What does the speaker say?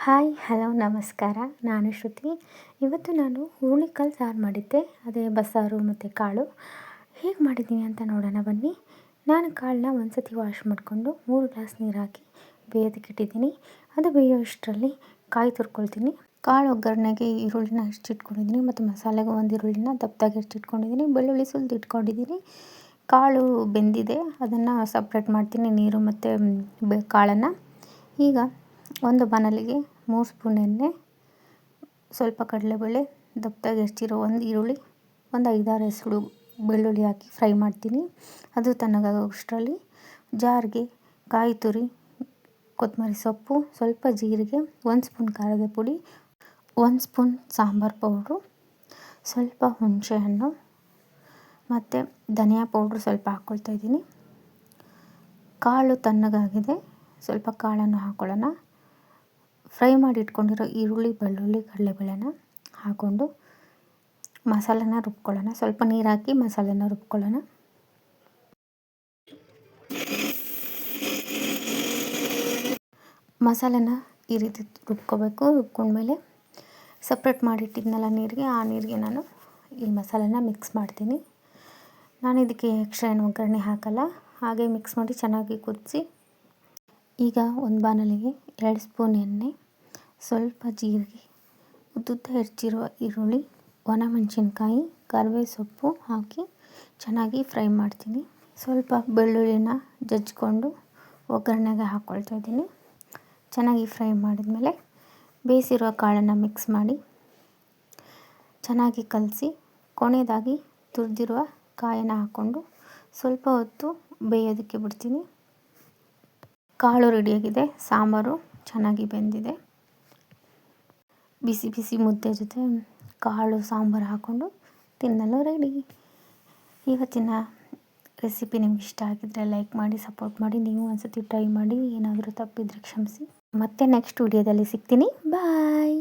Hi hello ನಮಸ್ಕಾರ. ನಾನು ಶ್ರುತಿ. ಇವತ್ತು ನಾನು ಹುರುಳಿಕಾಳು ಸಾರು ಮಾಡಿದ್ದೆ. ಅದೇ ಬಸ್ಸಾರು ಮತ್ತು ಕಾಳು ಹೇಗೆ ಮಾಡಿದ್ದೀನಿ ಅಂತ ನೋಡೋಣ ಬನ್ನಿ. ನಾನು ಕಾಳನ್ನ ಒಂದು ಸತಿ ವಾಶ್ ಮಾಡಿಕೊಂಡು 3 ಗ್ಲಾಸ್ ನೀರು ಹಾಕಿ ಬೇಯೋದಕ್ಕೆ ಇಟ್ಟಿದ್ದೀನಿ. ಅದು ಬೇಯೋಷ್ಟರಲ್ಲಿ ಕಾಯಿ ತುರ್ಕೊಳ್ತೀನಿ. ಕಾಳು ಒಗ್ಗರಣೆಗೆ ಈರುಳ್ಳಿನ ಹೆಚ್ಚಿಟ್ಕೊಂಡಿದ್ದೀನಿ ಮತ್ತು ಮಸಾಲೆಗೆ ಒಂದು ಈರುಳ್ಳಿನ ದಪ್ಪದಾಗಿ ಹೆಚ್ಚಿಟ್ಕೊಂಡಿದ್ದೀನಿ. ಬೆಳ್ಳುಳ್ಳಿ ಸುಲಿದು ಇಟ್ಕೊಂಡಿದ್ದೀನಿ. ಕಾಳು ಬೆಂದಿದೆ, ಅದನ್ನು ಸಪ್ರೇಟ್ ಮಾಡ್ತೀನಿ, ನೀರು ಮತ್ತು ಕಾಳನ್ನು. ಈಗ ಒಂದು ಬಾಣಲಿಗೆ 3 ಸ್ಪೂನ್ ಎಣ್ಣೆ, ಸ್ವಲ್ಪ ಕಡಲೆಬೇಳೆ, ದಪ್ಪದಾಗಿ ಹೆಚ್ಚಿರೋ ಒಂದು ಈರುಳ್ಳಿ, ಒಂದು 5-6 ಹೆಸರು ಬೆಳ್ಳುಳ್ಳಿ ಹಾಕಿ ಫ್ರೈ ಮಾಡ್ತೀನಿ. ಅದು ತಣ್ಣಗಾಗೋಷ್ಟರಲ್ಲಿ ಜಾರ್ಗೆ ಕಾಯಿ ತುರಿ, ಕೊತ್ತಂಬರಿ ಸೊಪ್ಪು, ಸ್ವಲ್ಪ ಜೀರಿಗೆ, 1 ಸ್ಪೂನ್ ಖಾರದ ಪುಡಿ, 1 ಸ್ಪೂನ್ ಸಾಂಬಾರು ಪೌಡ್ರು, ಸ್ವಲ್ಪ ಹುಣಸೆಹಣ್ಣು ಮತ್ತು ಧನಿಯಾ ಪೌಡ್ರು ಸ್ವಲ್ಪ ಹಾಕ್ಕೊಳ್ತಾ ಇದ್ದೀನಿ. ಕಾಳು ತಣ್ಣಗಾಗಿದೆ, ಸ್ವಲ್ಪ ಕಾಳನ್ನು ಹಾಕ್ಕೊಳ್ಳೋಣ. ಫ್ರೈ ಮಾಡಿ ಇಟ್ಕೊಂಡಿರೋ ಈರುಳ್ಳಿ, ಬೆಳ್ಳುಳ್ಳಿ, ಕಡಲೆಬೇಳೆನ ಹಾಕ್ಕೊಂಡು ಮಸಾಲೆನ ರುಬ್ಕೊಳ್ಳೋಣ. ಸ್ವಲ್ಪ ನೀರು ಹಾಕಿ ಮಸಾಲೆನ ರುಬ್ಕೊಳ್ಳೋಣ. ಮಸಾಲೆನ ಈ ರೀತಿ ರುಬ್ಕೋಬೇಕು. ರುಬ್ಕೊಂಡ್ಮೇಲೆ ಸಪ್ರೇಟ್ ಮಾಡಿಟ್ಟಿದ್ನಲ್ಲ ನೀರಿಗೆ, ಆ ನೀರಿಗೆ ನಾನು ಈ ಮಸಾಲೆನ ಮಿಕ್ಸ್ ಮಾಡ್ತೀನಿ. ನಾನು ಇದಕ್ಕೆ ಎಕ್ಸ್ಟ್ರಾ ಏನು ಒಗ್ಗರಣೆ ಹಾಕಲ್ಲ, ಹಾಗೆ ಮಿಕ್ಸ್ ಮಾಡಿ ಚೆನ್ನಾಗಿ ಕುದಿಸಿ. ಈಗ ಒಂದು ಬಾಣಲಿಗೆ 2 ಸ್ಪೂನ್ ಎಣ್ಣೆ, ಸ್ವಲ್ಪ ಜೀರಿಗೆ, ಉದ್ದುದ್ದ ಹೆಚ್ಚಿರುವ ಈರುಳ್ಳಿ, ಒಣಮೆಣಸಿನ್ಕಾಯಿ, ಕರಿಬೇವು ಸೊಪ್ಪು ಹಾಕಿ ಚೆನ್ನಾಗಿ ಫ್ರೈ ಮಾಡ್ತೀನಿ. ಸ್ವಲ್ಪ ಬೆಳ್ಳುಳ್ಳಿನ ಜಜ್ಜಿಕೊಂಡು ಒಗ್ಗರಣೆಗೆ ಹಾಕ್ಕೊಳ್ತಾ ಇದ್ದೀನಿ. ಚೆನ್ನಾಗಿ ಫ್ರೈ ಮಾಡಿದ್ಮೇಲೆ ಬೇಯಿಸಿರೋ ಕಾಳನ್ನು ಮಿಕ್ಸ್ ಮಾಡಿ ಚೆನ್ನಾಗಿ ಕಲಸಿ, ಕೊನೆಯದಾಗಿ ತುರಿದಿರುವ ಕಾಯನ್ನು ಹಾಕ್ಕೊಂಡು ಸ್ವಲ್ಪ ಹೊತ್ತು ಬೇಯೋದಕ್ಕೆ ಬಿಡ್ತೀನಿ. ಕಾಳು ರೆಡಿಯಾಗಿದೆ, ಸಾಂಬಾರು ಚೆನ್ನಾಗಿ ಬೆಂದಿದೆ. ಬಿಸಿ ಬಿಸಿ ಮುದ್ದೆ ಜೊತೆ ಕಾಳು ಸಾಂಬಾರು ಹಾಕ್ಕೊಂಡು ತಿನ್ನಲು ರೆಡಿ. ಇವತ್ತಿನ ರೆಸಿಪಿ ನಿಮ್ಗೆ ಇಷ್ಟ ಆಗಿದ್ದರೆ ಲೈಕ್ ಮಾಡಿ, ಸಪೋರ್ಟ್ ಮಾಡಿ. ನೀವು ಒಂದ್ಸತಿ ಟ್ರೈ ಮಾಡಿ, ಏನಾದರೂ ತಪ್ಪಿದ್ರೆ ಕ್ಷಮಿಸಿ. ಮತ್ತೆ ನೆಕ್ಸ್ಟ್ ವಿಡಿಯೋದಲ್ಲಿ ಸಿಗ್ತೀನಿ. ಬಾಯ್.